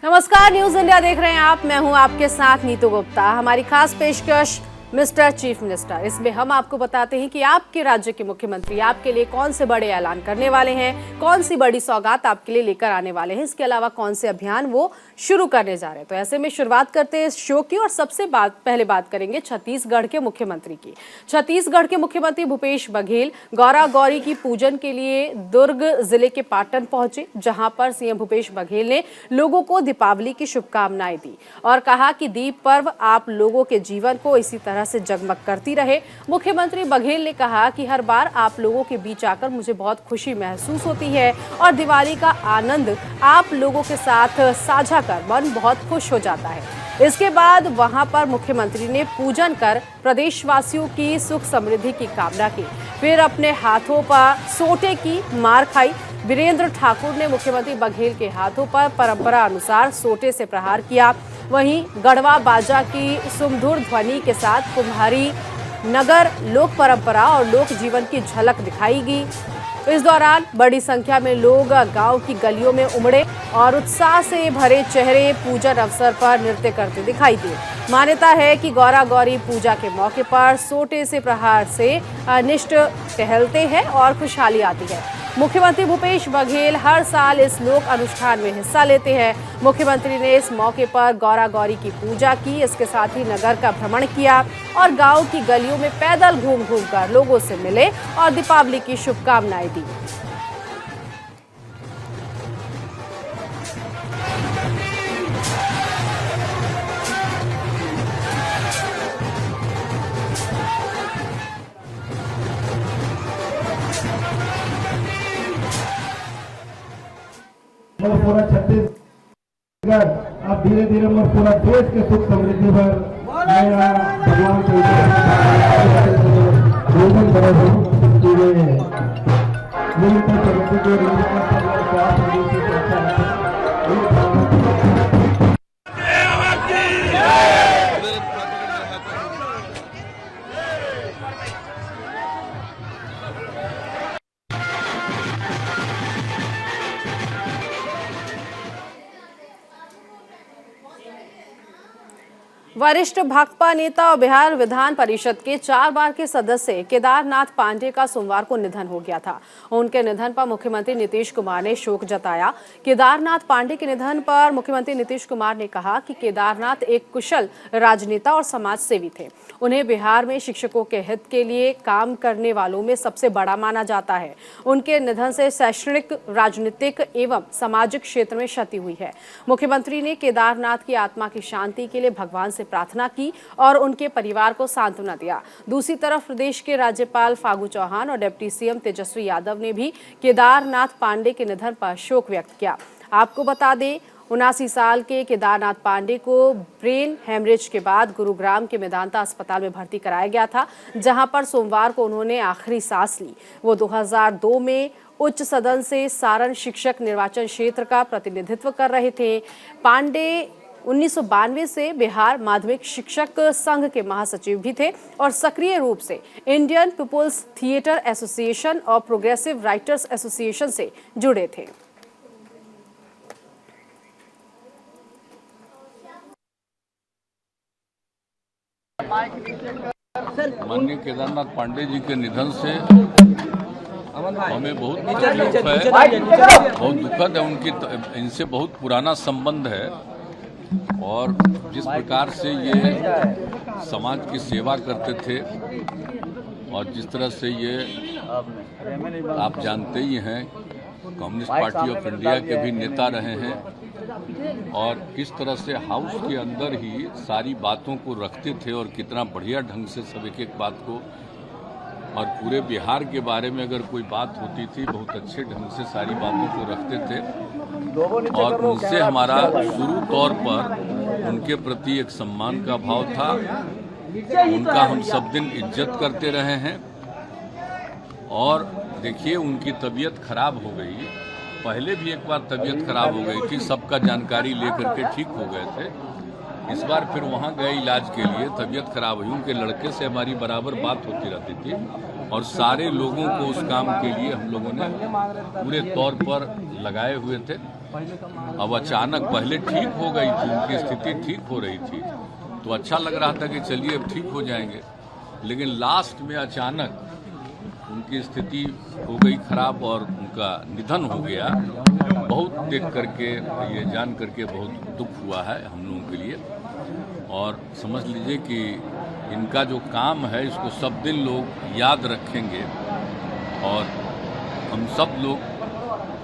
नमस्कार, news India देख रहे हैं आप। मैं हूं आपके साथ नीतू गुप्ता। हमारी खास पेशकश मिस्टर चीफ मिनिस्टर। इसमें हम आपको बताते हैं कि आपके राज्य के मुख्यमंत्री आपके लिए कौन से बड़े ऐलान करने वाले हैं, कौन सी बड़ी सौगात आपके लिए लेकर आने वाले हैं, इसके अलावा कौन से अभियान वो शुरू करने जा रहे हैं। तो ऐसे में शुरुआत करते हैं इस शो की और सबसे पहले बात करेंगे छत्तीसगढ़ के मुख्यमंत्री की। छत्तीसगढ़ के मुख्यमंत्री भूपेश बघेल गौरा गौरी की पूजन के लिए दुर्ग जिले के पाटन पहुंचे, जहां पर सीएम भूपेश बघेल ने लोगों को दीपावली की शुभकामनाएं दी और कहा कि दीप पर्व आप लोगों के जीवन को इसी तरह से जगमग करती रहे। मुख्यमंत्री बघेल ने कहा कि हर बार आप लोगों के बीच आकर मुझे बहुत खुशी महसूस होती है और दिवाली का आनंद आप लोगों के साथ साझा कर मन बहुत खुश हो जाता है। इसके बाद वहां पर मुख्यमंत्री ने पूजन कर प्रदेशवासियों की सुख समृद्धि की कामना की। फिर अपने हाथों पर सोटे की मार खाई। वीरेंद्र ठाकुर ने मुख्यमंत्री बघेल के हाथों पर परंपरा अनुसार सोटे से प्रहार किया। वहीं गढ़वा बाजा की सुमधुर ध्वनि के साथ कुम्हारी नगर लोक परंपरा और लोक जीवन की झलक दिखाई गई। इस दौरान बड़ी संख्या में लोग गांव की गलियों में उमड़े और उत्साह से भरे चेहरे पूजन अवसर पर नृत्य करते दिखाई दिए। मान्यता है कि गौरा गौरी पूजा के मौके पर सोटे से प्रहार से अनिष्ट टहलते हैं और खुशहाली आती है। मुख्यमंत्री भूपेश बघेल हर साल इस लोक अनुष्ठान में हिस्सा लेते हैं। मुख्यमंत्री ने इस मौके पर गौरा गौरी की पूजा की। इसके साथ ही नगर का भ्रमण किया और गांव की गलियों में पैदल घूम कर लोगों से मिले और दीपावली की शुभकामनाएं दी। पूरा छत्तीसगढ़ अब धीरे धीरे पूरा देश के सुख समृद्धि पर मैं भगवान से रोजन करे हूँ कि वे निरंतर प्रगति को वरिष्ठ भाकपा नेता और बिहार विधान परिषद के 4 बार के सदस्य केदारनाथ पांडे का सोमवार को निधन हो गया था। उनके निधन पर मुख्यमंत्री नीतीश कुमार ने शोक जताया। केदारनाथ पांडे के निधन पर मुख्यमंत्री नीतीश कुमार ने कहा कि केदारनाथ एक कुशल राजनेता और समाज सेवी थे। उन्हें बिहार में शिक्षकों के हित के लिए काम करने वालों में सबसे बड़ा माना जाता है। उनके निधन से शैक्षणिक, राजनीतिक एवं सामाजिक क्षेत्र में क्षति हुई है। मुख्यमंत्री ने केदारनाथ की आत्मा की शांति के लिए भगवान से प्रार्थना की और उनके परिवार को सांत्वना दिया। दूसरी तरफ प्रदेश के राज्यपाल फागू चौहान और डिप्टी सीएम तेजस्वी यादव ने भी केदारनाथ पांडे के निधन पर शोक व्यक्त किया। आपको बता दें, 79 साल के केदारनाथ पांडे को ब्रेन हेमरेज के बाद गुरुग्राम के मेदांता अस्पताल में भर्ती कराया गया था, जहां पर सोमवार को उन्होंने आखिरी सांस ली। वो 2002 में उच्च सदन से सारण शिक्षक निर्वाचन क्षेत्र का प्रतिनिधित्व कर रहे थे। पांडे 1992 से बिहार माध्यमिक शिक्षक संघ के महासचिव भी थे और सक्रिय रूप से इंडियन पीपुल्स थिएटर एसोसिएशन और प्रोग्रेसिव राइटर्स एसोसिएशन से जुड़े थे। माननीय केदारनाथ पांडे जी के निधन से हमें बहुत दुखद है। उनकी इनसे बहुत पुराना संबंध है और जिस प्रकार से ये समाज की सेवा करते थे और जिस तरह से ये आप जानते ही हैं कम्युनिस्ट पार्टी ऑफ इंडिया के भी नेता रहे हैं और किस तरह से हाउस के अंदर ही सारी बातों को रखते थे और कितना बढ़िया ढंग से सब एक एक बात को और पूरे बिहार के बारे में अगर कोई बात होती थी बहुत अच्छे ढंग से सारी बातों को रखते थे और उनसे हमारा शुरू तौर पर उनके प्रति एक सम्मान का भाव था। उनका हम सब दिन इज्जत करते रहे हैं और देखिए उनकी तबीयत खराब हो गई। पहले भी एक बार तबीयत खराब हो गई थी, सबका जानकारी लेकर के ठीक हो गए थे। इस बार फिर वहाँ गए इलाज के लिए, तबीयत खराब हुई। उनके लड़के से हमारी बराबर बात होती रहती थी और सारे लोगों को उस काम के लिए हम लोगों ने पूरे तौर पर लगाए हुए थे अब अचानक पहले ठीक हो गई थी, उनकी स्थिति ठीक हो रही थी, तो अच्छा लग रहा था कि चलिए अब ठीक हो जाएंगे, लेकिन लास्ट में अचानक उनकी स्थिति हो गई खराब और उनका निधन हो गया। बहुत देख करके, ये जान करके बहुत दुख हुआ है हम लोगों के लिए। और समझ लीजिए कि इनका जो काम है इसको सब दिन लोग याद रखेंगे और हम सब लोग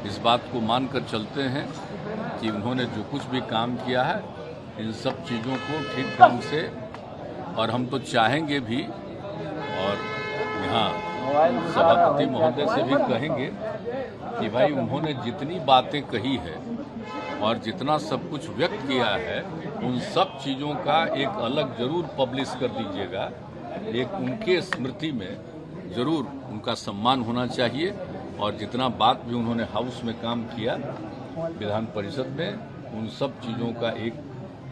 इस बात को मानकर चलते हैं कि उन्होंने जो कुछ भी काम किया है इन सब चीज़ों को ठीक ढंग से, और हम तो चाहेंगे भी और यहाँ सभापति महोदय से भी कहेंगे कि भाई उन्होंने जितनी बातें कही है और जितना सब कुछ व्यक्त किया है उन सब चीज़ों का एक अलग जरूर पब्लिश कर दीजिएगा। एक उनके स्मृति में जरूर उनका सम्मान होना चाहिए और जितना बात भी उन्होंने हाउस में काम किया विधान परिषद में, उन सब चीज़ों का एक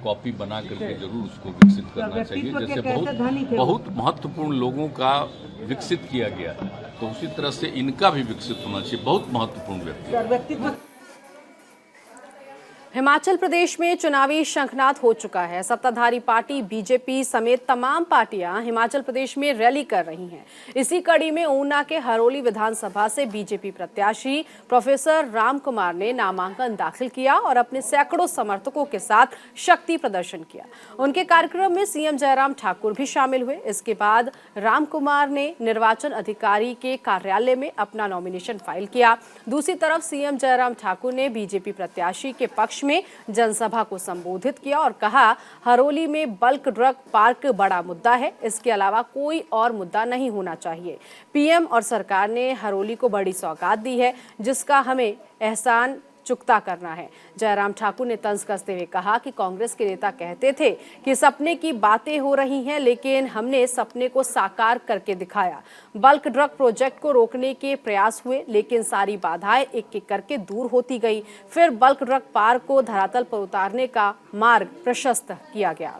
कॉपी बना करके जरूर उसको विकसित करना चाहिए। जैसे बहुत महत्वपूर्ण लोगों का विकसित किया गया है, तो उसी तरह से इनका भी विकसित होना चाहिए। बहुत महत्वपूर्ण व्यक्ति। हिमाचल प्रदेश में चुनावी शंखनाद हो चुका है। सत्ताधारी पार्टी बीजेपी समेत तमाम पार्टियां हिमाचल प्रदेश में रैली कर रही हैं। इसी कड़ी में ऊना के हरोली विधानसभा से बीजेपी प्रत्याशी प्रोफेसर राम कुमार ने नामांकन दाखिल किया और अपने सैकड़ों समर्थकों के साथ शक्ति प्रदर्शन किया। उनके कार्यक्रम में सीएम जयराम ठाकुर भी शामिल हुए। इसके बाद राम कुमार ने निर्वाचन अधिकारी के कार्यालय में अपना नॉमिनेशन फाइल किया। दूसरी तरफ सीएम जयराम ठाकुर ने बीजेपी प्रत्याशी के पक्ष में जनसभा को संबोधित किया और कहा, हरोली में बल्क ड्रग पार्क बड़ा मुद्दा है, इसके अलावा कोई और मुद्दा नहीं होना चाहिए। पीएम और सरकार ने हरोली को बड़ी सौगात दी है, जिसका हमें एहसान चुकता करना है। जयराम ठाकुर ने तंज कसते हुए कहा कि कांग्रेस के नेता कहते थे कि सपने की बातें हो रही हैं, लेकिन हमने सपने को साकार करके दिखाया। बल्क ड्रग प्रोजेक्ट को रोकने के प्रयास हुए, लेकिन सारी बाधाएं एक एक करके दूर होती गई। फिर बल्क ड्रग पार्क को धरातल पर उतारने का मार्ग प्रशस्त किया गया।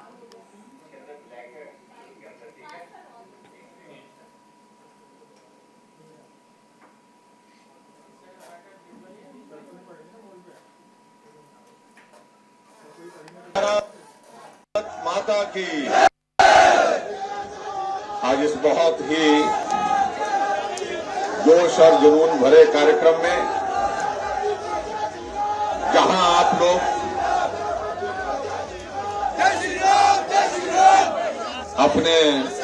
माता की आज इस बहुत ही जोश और जुनून भरे कार्यक्रम में जहां आप लोग अपने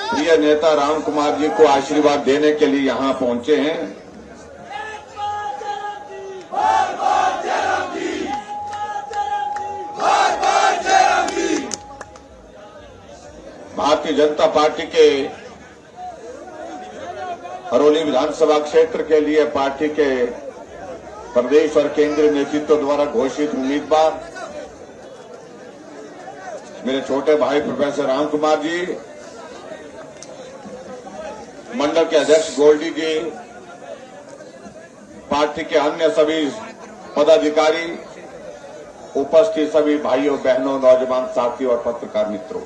प्रिय नेता राम कुमार जी को आशीर्वाद देने के लिए यहां पहुंचे हैं, भारतीय जनता पार्टी के हरोली विधानसभा क्षेत्र के लिए पार्टी के प्रदेश और केंद्रीय नेतृत्व द्वारा घोषित उम्मीदवार मेरे छोटे भाई प्रोफेसर राम कुमार जी, मंडल के अध्यक्ष गोल्डी जी, पार्टी के अन्य सभी पदाधिकारी, उपस्थित सभी भाइयों बहनों, नौजवान साथी और पत्रकार मित्रों,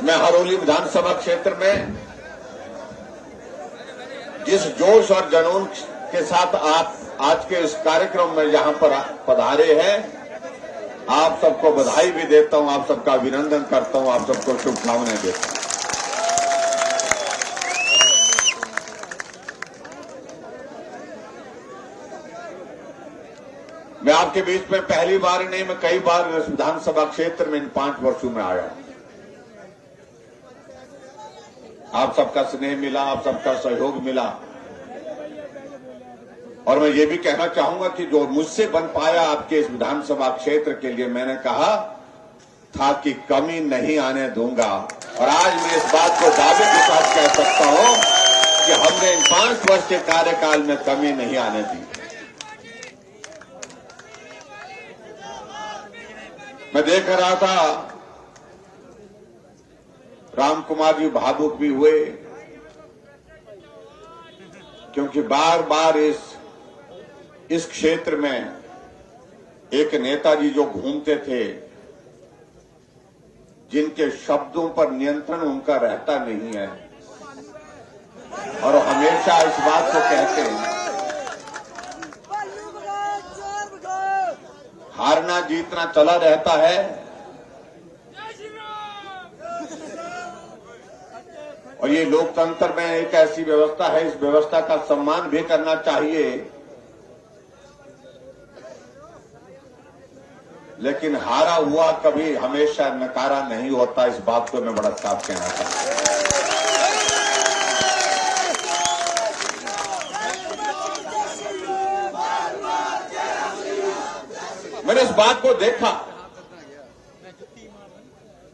मैं हरोली विधानसभा क्षेत्र में जिस जोश और जुनून के साथ आप आज के इस कार्यक्रम में यहां पर पधारे हैं, आप सबको बधाई भी देता हूं, आप सबका अभिनंदन करता हूं, आप सबको शुभकामनाएं देता हूं। मैं आपके बीच में पहली बार नहीं, मैं कई बार इस विधानसभा क्षेत्र में इन 5 वर्षों में आया। आप सबका स्नेह मिला, आप सबका सहयोग मिला, और मैं ये भी कहना चाहूंगा कि जो मुझसे बन पाया आपके इस विधानसभा क्षेत्र के लिए, मैंने कहा था कि कमी नहीं आने दूंगा, और आज मैं इस बात को दावे के साथ कह सकता हूं कि हमने इन 5 वर्ष के कार्यकाल में कमी नहीं आने दी। मैं देख रहा था राम कुमार जी भावुक भी हुए, क्योंकि बार बार इस क्षेत्र में एक नेताजी जो घूमते थे, जिनके शब्दों पर नियंत्रण उनका रहता नहीं है, और हमेशा इस बात को कहते हैं, हारना जीतना चला रहता है, और ये लोकतंत्र में एक ऐसी व्यवस्था है, इस व्यवस्था का सम्मान भी करना चाहिए, लेकिन हारा हुआ कभी हमेशा नकारा नहीं होता। इस बात को मैं बड़ा साफ कहना चाहता हूं। मैंने इस बात को देखा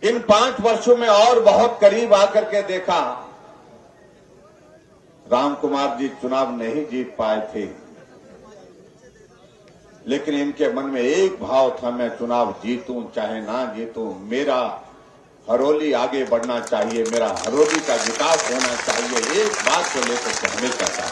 इन 5 वर्षों में, और बहुत करीब आकर के देखा। राम कुमार जी चुनाव नहीं जीत पाए थे, लेकिन इनके मन में एक भाव था, मैं चुनाव जीतूं चाहे ना जीतूं, मेरा हरोली आगे बढ़ना चाहिए, मेरा हरोली का विकास होना चाहिए। एक बात को लेकर के हमेशा था।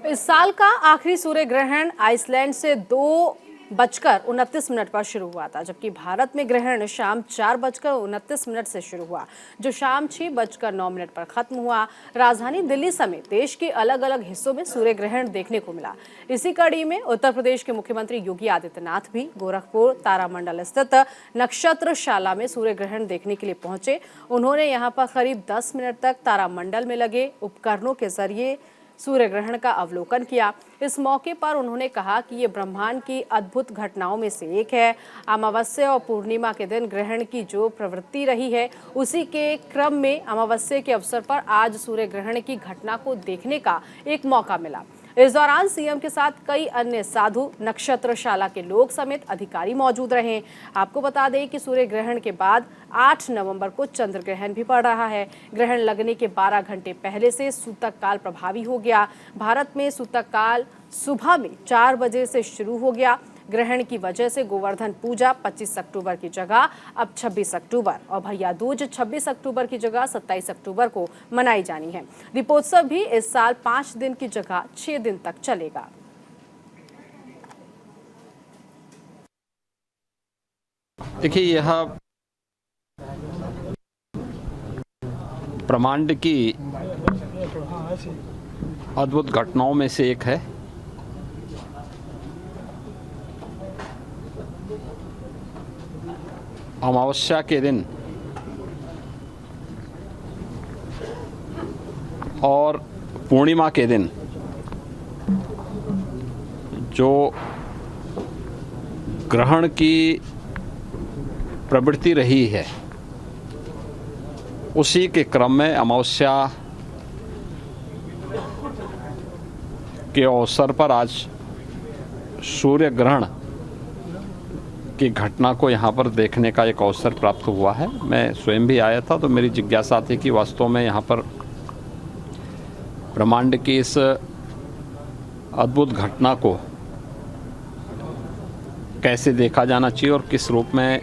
इस साल का आखिरी सूर्य ग्रहण आइसलैंड से 2:29 पर शुरू हुआ था, जबकि भारत में ग्रहण शाम 4:29 से शुरू हुआ, जो शाम 6:09 पर खत्म हुआ। राजधानी दिल्ली समेत देश के अलग अलग हिस्सों में सूर्य ग्रहण देखने को मिला। इसी कड़ी में उत्तर प्रदेश के मुख्यमंत्री योगी आदित्यनाथ भी गोरखपुर तारामंडल स्थित नक्षत्रशाला में सूर्य ग्रहण देखने के लिए पहुंचे। उन्होंने यहां पर करीब 10 मिनट तक तारामंडल में लगे उपकरणों के जरिए सूर्य ग्रहण का अवलोकन किया। इस मौके पर उन्होंने कहा कि ये ब्रह्मांड की अद्भुत घटनाओं में से एक है। अमावस्या और पूर्णिमा के दिन ग्रहण की जो प्रवृत्ति रही है, उसी के क्रम में अमावस्या के अवसर पर आज सूर्य ग्रहण की घटना को देखने का एक मौका मिला। इस दौरान सीएम के साथ कई अन्य साधु, नक्षत्रशाला के लोग समेत अधिकारी मौजूद रहे। आपको बता दें कि सूर्य ग्रहण के बाद 8 नवंबर को चंद्र ग्रहण भी पड़ रहा है। ग्रहण लगने के 12 घंटे पहले से सूतक काल प्रभावी हो गया। भारत में सूतक काल सुबह में 4 बजे से शुरू हो गया। ग्रहण की वजह से गोवर्धन पूजा 25 अक्टूबर की जगह अब 26 अक्टूबर और भैया दूज 26 अक्टूबर की जगह 27 अक्टूबर को मनाई जानी है। दीपोत्सव भी इस साल 5 दिन की जगह 6 दिन तक चलेगा। देखिए, यह ब्रह्मांड की अद्भुत घटनाओं में से एक है। अमावस्या के दिन और पूर्णिमा के दिन जो ग्रहण की प्रवृत्ति रही है, उसी के क्रम में अमावस्या के अवसर पर आज सूर्य ग्रहण की घटना को यहाँ पर देखने का एक अवसर प्राप्त हुआ है। मैं स्वयं भी आया था, तो मेरी जिज्ञासा थी कि वास्तव में यहाँ पर ब्रह्मांड की इस अद्भुत घटना को कैसे देखा जाना चाहिए और किस रूप में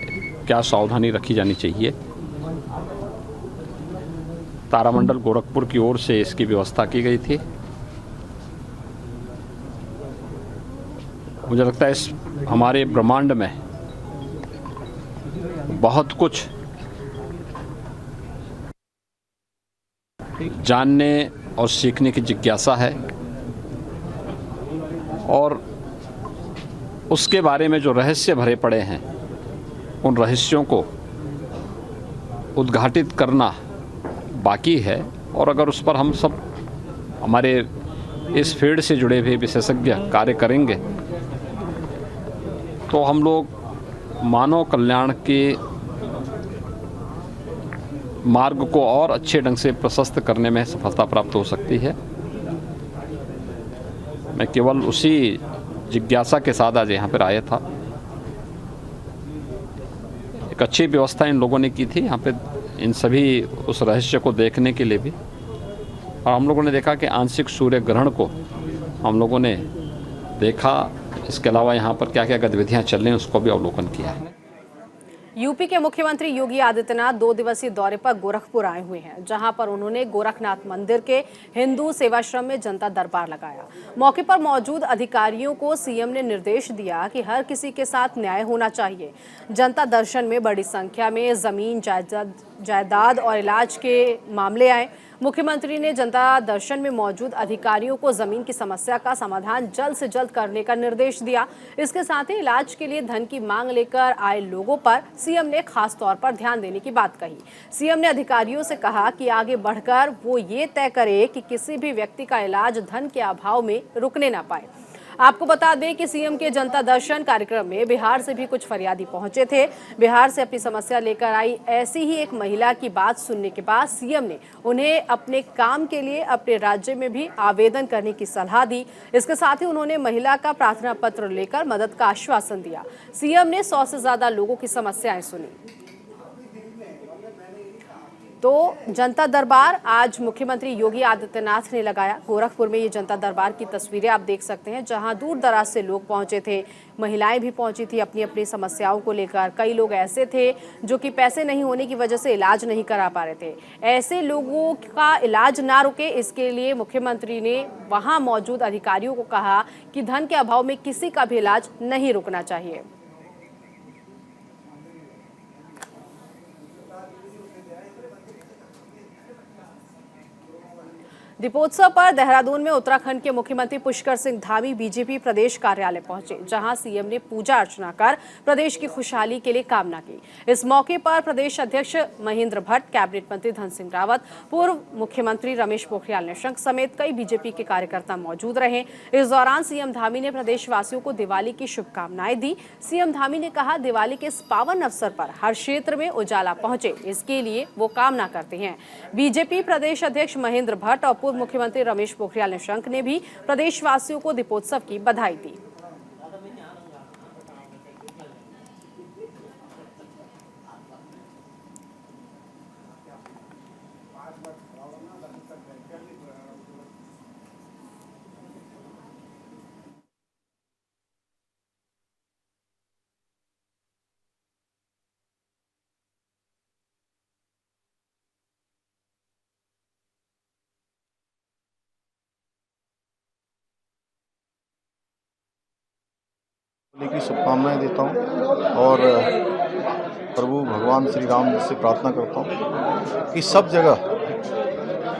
क्या सावधानी रखी जानी चाहिए। तारामंडल गोरखपुर की ओर से इसकी व्यवस्था की गई थी। मुझे लगता है इस हमारे ब्रह्मांड में बहुत कुछ जानने और सीखने की जिज्ञासा है, और उसके बारे में जो रहस्य भरे पड़े हैं, उन रहस्यों को उद्घाटित करना बाकी है। और अगर उस पर हम सब हमारे इस फील्ड से जुड़े हुए विशेषज्ञ कार्य करेंगे, तो हम लोग मानव कल्याण के मार्ग को और अच्छे ढंग से प्रशस्त करने में सफलता प्राप्त हो सकती है। मैं केवल उसी जिज्ञासा के साथ आज यहाँ पर आया था। एक अच्छी व्यवस्था इन लोगों ने की थी यहाँ पे, इन सभी उस रहस्य को देखने के लिए भी। और हम लोगों ने देखा कि आंशिक सूर्य ग्रहण को हम लोगों ने देखा। इसके अलावा यहाँ पर क्या क्या गतिविधियाँ चल रही हैं, उसको भी अवलोकन किया है। यूपी के मुख्यमंत्री योगी आदित्यनाथ 2 दिवसीय दौरे पर गोरखपुर आए हुए हैं, जहां पर उन्होंने गोरखनाथ मंदिर के हिंदू सेवाश्रम में जनता दरबार लगाया। मौके पर मौजूद अधिकारियों को सीएम ने निर्देश दिया कि हर किसी के साथ न्याय होना चाहिए। जनता दर्शन में बड़ी संख्या में जमीन जायदाद और इलाज के मामले आए। मुख्यमंत्री ने जनता दर्शन में मौजूद अधिकारियों को जमीन की समस्या का समाधान जल्द से जल्द करने का निर्देश दिया। इसके साथ ही इलाज के लिए धन की मांग लेकर आए लोगों पर सीएम ने खास तौर पर ध्यान देने की बात कही। सीएम ने अधिकारियों से कहा कि आगे बढ़कर वो ये तय करे कि किसी भी व्यक्ति का इलाज धन के अभाव में रुकने ना पाए। आपको बता दें कि सीएम के जनता दर्शन कार्यक्रम में बिहार से भी कुछ फरियादी पहुंचे थे। बिहार से अपनी समस्या लेकर आई ऐसी ही एक महिला की बात सुनने के बाद सीएम ने उन्हें अपने काम के लिए अपने राज्य में भी आवेदन करने की सलाह दी। इसके साथ ही उन्होंने महिला का प्रार्थना पत्र लेकर मदद का आश्वासन दिया। सीएम ने 100 से ज्यादा लोगों की समस्याएं सुनी। तो जनता दरबार आज मुख्यमंत्री योगी आदित्यनाथ ने लगाया। गोरखपुर में ये जनता दरबार की तस्वीरें आप देख सकते हैं, जहां दूर दराज से लोग पहुंचे थे। महिलाएं भी पहुंची थी अपनी अपनी समस्याओं को लेकर। कई लोग ऐसे थे जो कि पैसे नहीं होने की वजह से इलाज नहीं करा पा रहे थे। ऐसे लोगों का इलाज ना रुके, इसके लिए मुख्यमंत्री ने वहां मौजूद अधिकारियों को कहा कि धन के अभाव में किसी का भी इलाज नहीं रुकना चाहिए। दीपोत्सव पर देहरादून में उत्तराखंड के मुख्यमंत्री पुष्कर सिंह धामी बीजेपी प्रदेश कार्यालय पहुंचे, जहां सीएम ने पूजा अर्चना कर प्रदेश की खुशहाली के लिए कामना की। इस मौके पर प्रदेश अध्यक्ष महेंद्र भट्ट, कैबिनेट मंत्री धन सिंह रावत, पूर्व मुख्यमंत्री रमेश पोखरियाल निशंक समेत कई बीजेपी के कार्यकर्ता मौजूद रहे। इस दौरान सीएम धामी ने प्रदेशवासियों को दिवाली की शुभकामनाएं दी। सीएम धामी ने कहा, दिवाली के इस पावन अवसर पर हर क्षेत्र में उजाला पहुंचे, इसके लिए वो कामना करते हैं। बीजेपी प्रदेश अध्यक्ष महेंद्र भट्ट और मुख्यमंत्री रमेश पोखरियाल निशंक ने भी प्रदेशवासियों को दीपोत्सव की बधाई दी। की शुभकामनाएं देता हूं और प्रभु भगवान श्री राम जी से प्रार्थना करता हूं कि सब जगह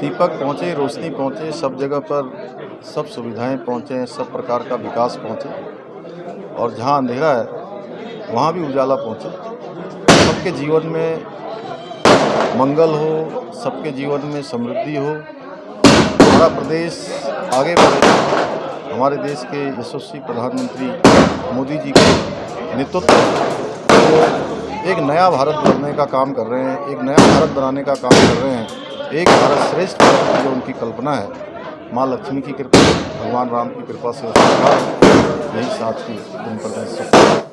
दीपक पहुंचे, रोशनी पहुंचे, सब जगह पर सब सुविधाएं पहुंचे, सब प्रकार का विकास पहुंचे और जहां अंधेरा है वहां भी उजाला पहुंचे। सबके जीवन में मंगल हो, सबके जीवन में समृद्धि हो, हमारा प्रदेश आगे बढ़े। हमारे देश के यशस्वी प्रधानमंत्री मोदी जी के नेतृत्व में एक नया भारत बनाने का काम कर रहे हैं, एक नया भारत बनाने का काम कर रहे हैं। एक भारत श्रेष्ठ भारत की जो उनकी कल्पना है, माँ लक्ष्मी की कृपा, भगवान राम की कृपा से यही साथ ही दिन प्रदेश।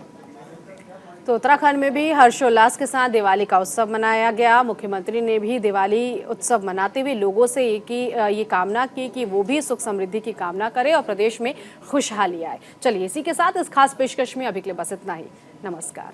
तो उत्तराखंड में भी हर्षोल्लास के साथ दिवाली का उत्सव मनाया गया। मुख्यमंत्री ने भी दिवाली उत्सव मनाते हुए लोगों से ये कामना की कि वो भी सुख समृद्धि की कामना करें और प्रदेश में खुशहाली आए। चलिए, इसी के साथ इस खास पेशकश में अभी के लिए बस इतना ही। नमस्कार।